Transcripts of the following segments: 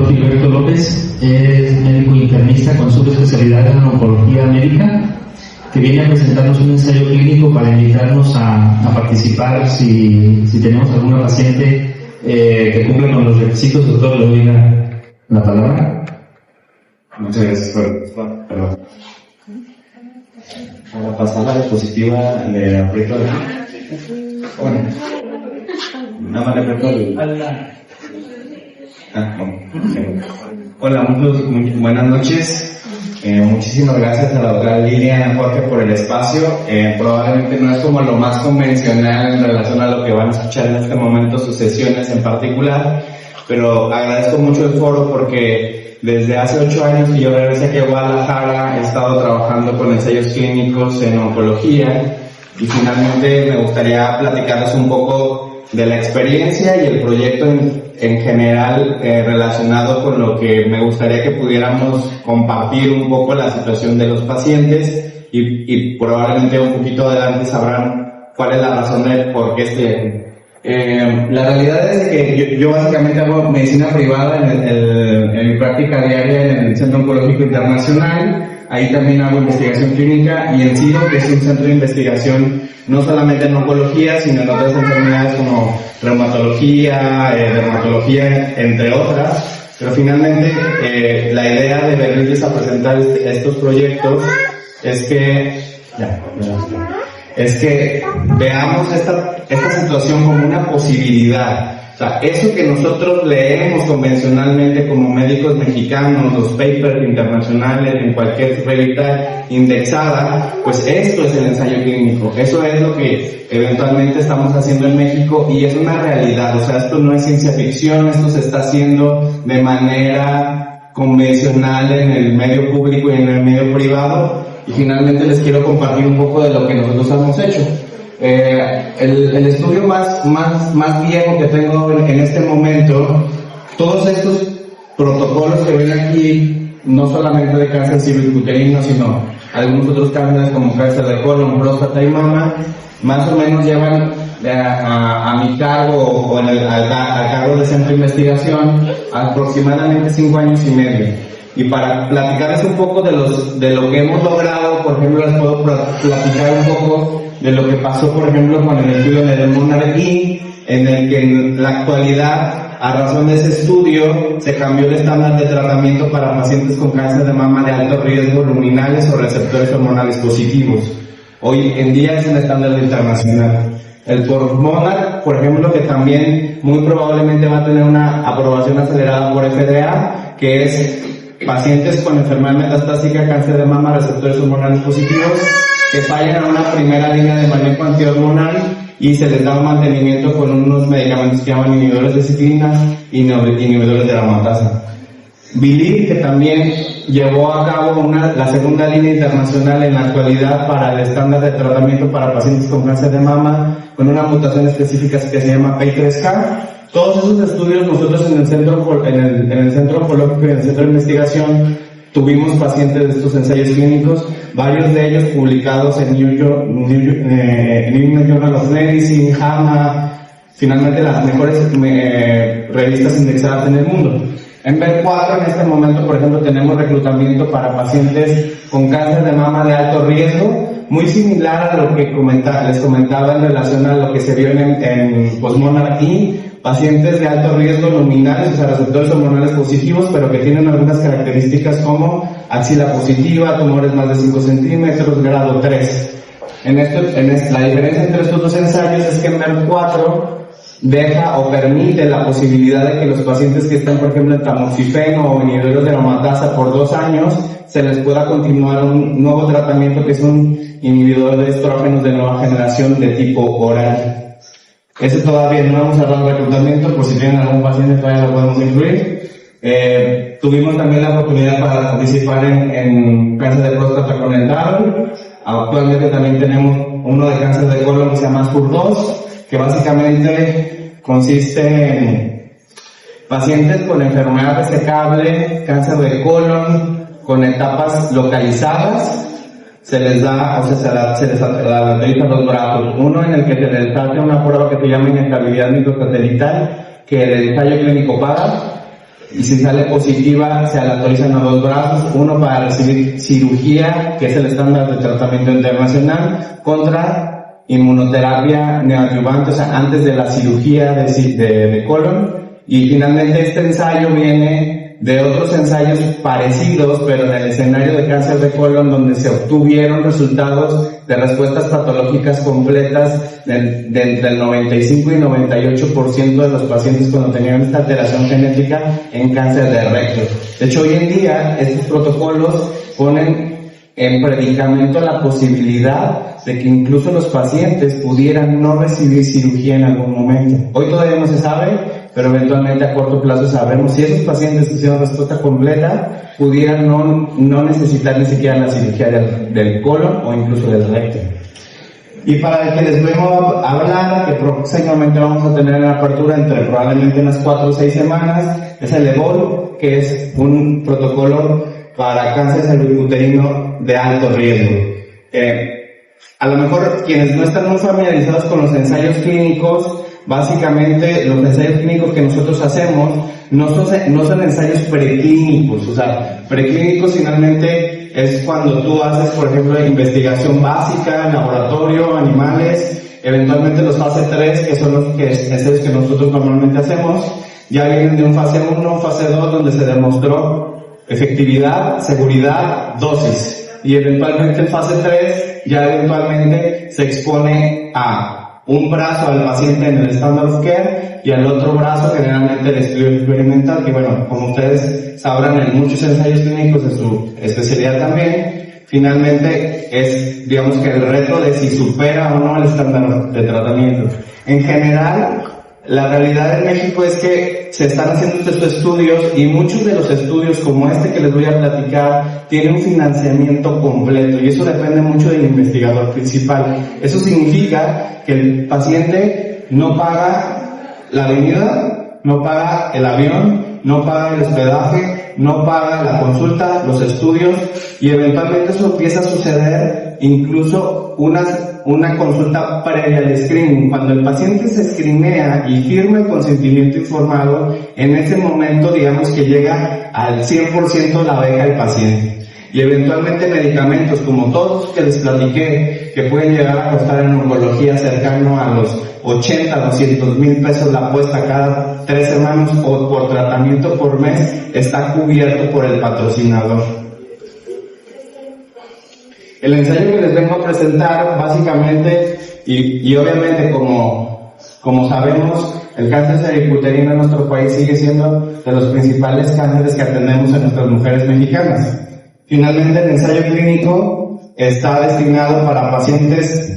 doctor Gilberto López, es médico internista con subespecialidad en oncología médica, que viene a presentarnos un ensayo clínico para invitarnos a participar si tenemos alguna paciente que cumpla con los requisitos. Doctor, le doy la palabra. Muchas gracias perdón. Para pasar la diapositiva le aprieto bueno, nada más le aprieto Hola, muy buenas noches. Muchísimas gracias a la doctora Lilia Jorge por el espacio. Probablemente no es como lo más convencional en relación a lo que van a escuchar en este momento, sus sesiones en particular, pero agradezco mucho el foro porque desde hace 8 años que yo regresé aquí a Guadalajara he estado trabajando con ensayos clínicos en oncología y finalmente me gustaría platicarles un poco de la experiencia y el proyecto en general relacionado con lo que me gustaría que pudiéramos compartir un poco la situación de los pacientes y probablemente un poquito adelante sabrán cuál es la razón de por qué estoy aquí. La realidad es que yo básicamente hago medicina privada en mi práctica diaria en el Centro Oncológico Internacional. Ahí también hago investigación clínica y en CIRO, que es un centro de investigación no solamente en oncología, sino en otras enfermedades como reumatología, dermatología, entre otras. Pero finalmente la idea de venirles a presentar estos proyectos es que veamos esta situación como una posibilidad. O sea, eso que nosotros leemos convencionalmente como médicos mexicanos, los papers internacionales en cualquier revista indexada, pues esto es el ensayo clínico. Eso es lo que eventualmente estamos haciendo en México y es una realidad. O sea, esto no es ciencia ficción, esto se está haciendo de manera convencional en el medio público y en el medio privado. Y finalmente les quiero compartir un poco de lo que nosotros hemos hecho. El estudio más viejo que tengo en este momento, todos estos protocolos que ven aquí, no solamente de cáncer cervicuterino, sino algunos otros cánceres como cáncer de colon, próstata y mama, más o menos llevan a mi cargo o al cargo de centro de investigación aproximadamente 5 años y medio. Y para platicarles un poco de lo que hemos logrado, por ejemplo, les puedo platicar un poco de lo que pasó, por ejemplo, con el estudio de Monarch-E, en el que en la actualidad, a razón de ese estudio, se cambió el estándar de tratamiento para pacientes con cáncer de mama de alto riesgo, luminales o receptores hormonales positivos. Hoy en día es el estándar internacional. El por Monarch, por ejemplo, que también muy probablemente va a tener una aprobación acelerada por FDA, que es pacientes con enfermedad metastásica, cáncer de mama, receptores hormonales positivos, que fallan a una primera línea de manejo antihormonal y se les da un mantenimiento con unos medicamentos que llaman inhibidores de ciclina y inhibidores de aromatasa. Believe, que también llevó a cabo la segunda línea internacional en la actualidad para el estándar de tratamiento para pacientes con cáncer de mama, con una mutación específica que se llama PI3K. Todos esos estudios nosotros en el centro oncológico y en el centro de investigación tuvimos pacientes de estos ensayos clínicos, varios de ellos publicados en New England Journal of Medicine, JAMA, finalmente las mejores revistas indexadas en el mundo. En BER4 en este momento, por ejemplo, tenemos reclutamiento para pacientes con cáncer de mama de alto riesgo, muy similar a lo que les comentaba en relación a lo que se vio en Monarch-E, pacientes de alto riesgo luminales, o sea, receptores hormonales positivos, pero que tienen algunas características como axila positiva, tumores más de 5 centímetros, grado 3. La diferencia entre estos dos ensayos es que en BER4 deja o permite la posibilidad de que los pacientes que están, por ejemplo, en tamoxifeno o inhibidores de aromatasa por 2 años, se les pueda continuar un nuevo tratamiento que es un inhibidor de estrógenos de nueva generación de tipo oral. Ese todavía no hemos cerrado el reclutamiento, por si tienen algún paciente todavía lo podemos incluir. Tuvimos también la oportunidad para participar en cáncer de próstata con el DARL. Actualmente también tenemos uno de cáncer de colon que se llama SPUR2, que básicamente consiste en pacientes con enfermedad resecable, cáncer de colon, con etapas localizadas. Se les da, se les caracteriza 2 brazos. Uno en el que se les hace una prueba que se llama inestabilidad microsatelital, que el ensayo clínico paga. y si sale positiva se aleatorizan a 2 brazos, uno para recibir cirugía, que es el estándar de tratamiento internacional, contra inmunoterapia neoadyuvante, o sea, antes de la cirugía de colon, y finalmente este ensayo viene de otros ensayos parecidos, pero en el escenario de cáncer de colon, donde se obtuvieron resultados de respuestas patológicas completas de entre el 95 y 98% de los pacientes cuando tenían esta alteración genética en cáncer de recto. De hecho, hoy en día estos protocolos ponen en predicamento la posibilidad de que incluso los pacientes pudieran no recibir cirugía en algún momento. Hoy todavía no se sabe, pero eventualmente a corto plazo sabremos si esos pacientes que hicieron respuesta completa pudieran no necesitar ni siquiera la cirugía del colon o incluso del recto. Y para el que les vengo a hablar, que próximamente vamos a tener en la apertura entre probablemente unas 4 o 6 semanas, es el EVOL, que es un protocolo para cáncer cervicuterino de alto riesgo. A lo mejor quienes no están muy familiarizados con los ensayos clínicos, básicamente los ensayos clínicos que nosotros hacemos no son ensayos preclínicos, o sea, preclínicos finalmente es cuando tú haces, por ejemplo, investigación básica, laboratorio, animales, eventualmente los fase 3, que son los ensayos que nosotros normalmente hacemos, ya vienen de un fase 1, fase 2, donde se demostró efectividad, seguridad, dosis. Y eventualmente en fase 3 ya eventualmente se expone a un brazo al paciente en el standard of care y al otro brazo generalmente el estudio experimental, que bueno, como ustedes sabrán en muchos ensayos clínicos de su especialidad también, finalmente es, digamos que el reto de si supera o no el estándar de tratamiento. En general, la realidad en México es que se están haciendo estos estudios y muchos de los estudios como este que les voy a platicar tienen un financiamiento completo y eso depende mucho del investigador principal. Eso significa que el paciente no paga la avenida, no paga el avión, no paga el hospedaje, no paga la consulta, los estudios y eventualmente eso empieza a suceder incluso una consulta previa al screening. Cuando el paciente se screenea y firma el consentimiento informado, en ese momento digamos que llega al 100% la beca del paciente. Y eventualmente medicamentos como todos que les platiqué, que pueden llegar a costar en oncología cercano a los 80, 200 mil pesos la apuesta cada 3 semanas o por tratamiento por mes, está cubierto por el patrocinador. El ensayo que les vengo a presentar básicamente, y obviamente como sabemos, el cáncer cervicuterino en nuestro país sigue siendo de los principales cánceres que atendemos en nuestras mujeres mexicanas. Finalmente el ensayo clínico está destinado para pacientes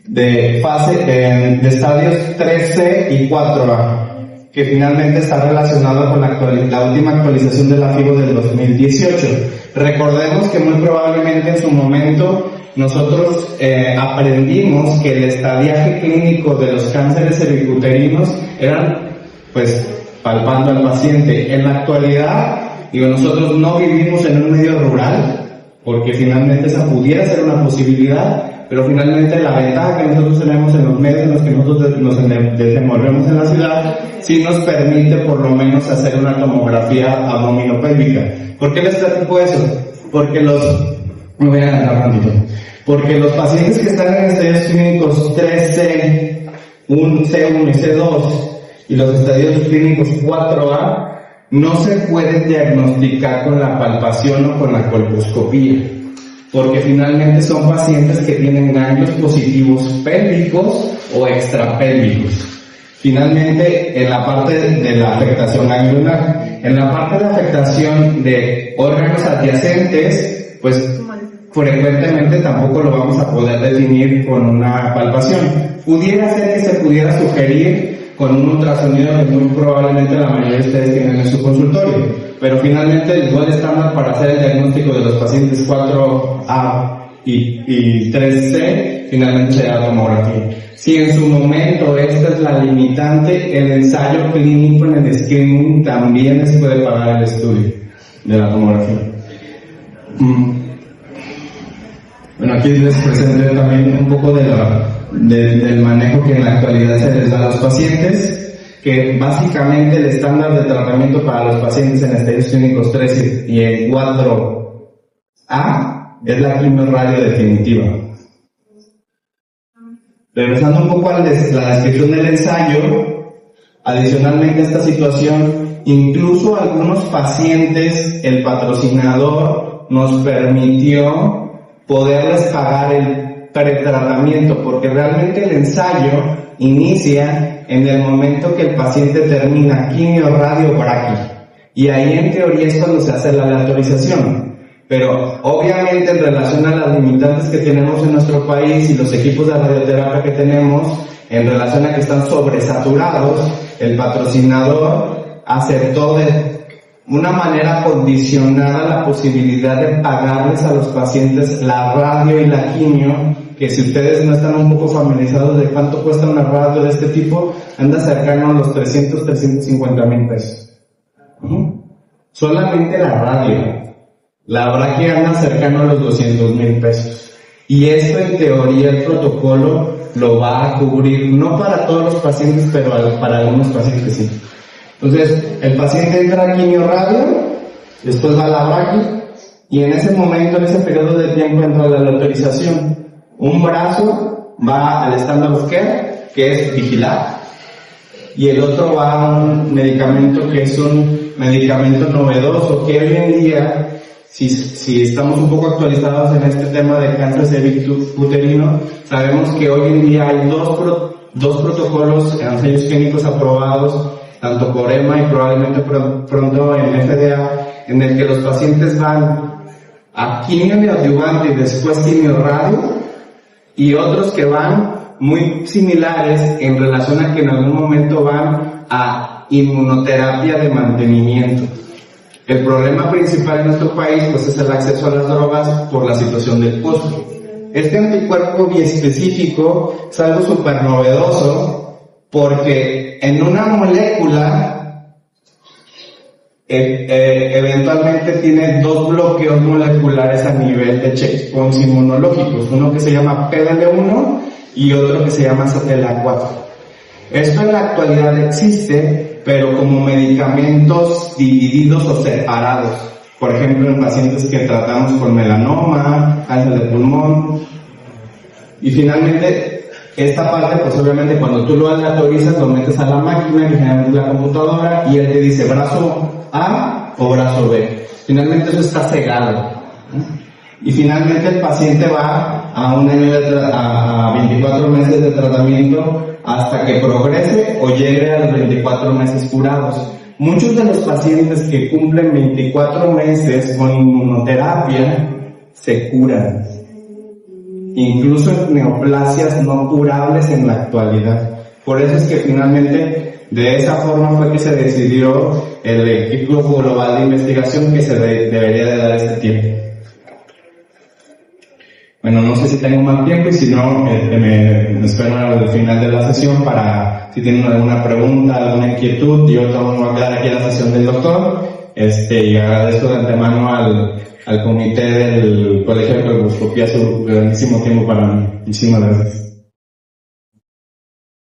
de estadios 3C y 4A, que finalmente está relacionado con la última actualización de la FIBO del 2018. Recordemos que muy probablemente en su momento nosotros aprendimos que el estadiaje clínico de los cánceres cervicuterinos eran pues palpando al paciente. En la actualidad, nosotros no vivimos en un medio rural, porque finalmente esa pudiera ser una posibilidad, pero finalmente la ventaja que nosotros tenemos en los medios en los que nosotros nos desenvolvemos en la ciudad, sí nos permite por lo menos hacer una tomografía abdominopélvica. ¿Por qué les platico eso? Porque me voy a adelantar un ratito. Porque los pacientes que están en estadios clínicos 3C, C1 y C2, y los estadios clínicos 4A, no se pueden diagnosticar con la palpación o con la colposcopía, porque finalmente son pacientes que tienen ganglios positivos pélvicos o extrapélvicos. Finalmente, en la parte de la afectación ganglionar, en la parte de afectación de órganos adyacentes, pues frecuentemente tampoco lo vamos a poder definir con una palpación. Pudiera ser que se pudiera sugerir con un ultrasonido que muy probablemente la mayoría de ustedes tienen en su consultorio, pero finalmente el gold estándar para hacer el diagnóstico de los pacientes 4A y 3C finalmente será la tomografía. Si en su momento esta es la limitante, el ensayo clínico en el screening también les puede pagar el estudio de la tomografía. Bueno, aquí les presenté también un poco del manejo que en la actualidad se les da a los pacientes. que básicamente el estándar de tratamiento para los pacientes en estadios clínicos 3 y en 4A es la quimio-radio definitiva. Regresando un poco a la descripción del ensayo, adicionalmente a esta situación, incluso algunos pacientes, el patrocinador nos permitió poderles pagar el pretratamiento, porque realmente el ensayo inicia en el momento que el paciente termina quimio, radio, braqui, y ahí en teoría es cuando se hace la aleatorización. Pero obviamente en relación a las limitantes que tenemos en nuestro país y los equipos de radioterapia que tenemos, en relación a que están sobresaturados, el patrocinador aceptó de una manera condicionada la posibilidad de pagarles a los pacientes la radio y la quimio, que si ustedes no están un poco familiarizados de cuánto cuesta una radio de este tipo, anda cercano a los 350,000 pesos. Solamente la radio. La braqui anda cercano a los 200,000 pesos. Y esto en teoría el protocolo lo va a cubrir, no para todos los pacientes, pero para algunos pacientes sí. Entonces, el paciente entra a quimio radio, después va a la braqui, y en ese momento, en ese periodo de tiempo entra la autorización. Un brazo va al standard of care, que es vigilar, y el otro va a un medicamento que es un medicamento novedoso, que hoy en día, si estamos un poco actualizados en este tema de cáncer cervicuterino, sabemos que hoy en día hay dos protocolos en ensayos clínicos aprobados, tanto por EMA y probablemente pronto en FDA, en el que los pacientes van a quimio neoadyuvante y después quimio radio, y otros que van muy similares en relación a que en algún momento van a inmunoterapia de mantenimiento. El problema principal en nuestro país pues es el acceso a las drogas por la situación del costo. Este anticuerpo biespecífico es algo súper novedoso porque en una molécula eventualmente tiene dos bloqueos moleculares a nivel de checkpoints inmunológicos, uno que se llama PDL1 y otro que se llama CTLA4. Esto en la actualidad existe, pero como medicamentos divididos o separados. Por ejemplo, en pacientes que tratamos con melanoma, cáncer de pulmón. Y finalmente, esta parte, pues obviamente cuando tú lo aleatorizas, lo metes a la máquina, que generalmente es la computadora, y él te dice brazo A o brazo B. Finalmente eso está cegado. Y finalmente el paciente va a un año a 24 meses de tratamiento hasta que progrese o llegue a los 24 meses curados. Muchos de los pacientes que cumplen 24 meses con inmunoterapia se curan. Incluso en neoplasias no curables en la actualidad. Por eso es que finalmente de esa forma fue que se decidió el equipo global de investigación que se debería de dar este tiempo. Bueno, no sé si tengo más tiempo y si no, me espero al final de la sesión para si tienen alguna pregunta, alguna inquietud. Yo tomo a quedar aquí en la sesión del doctor y agradezco de antemano al comité del Colegio de Colposcopía su grandísimo tiempo para mí. Muchísimas gracias.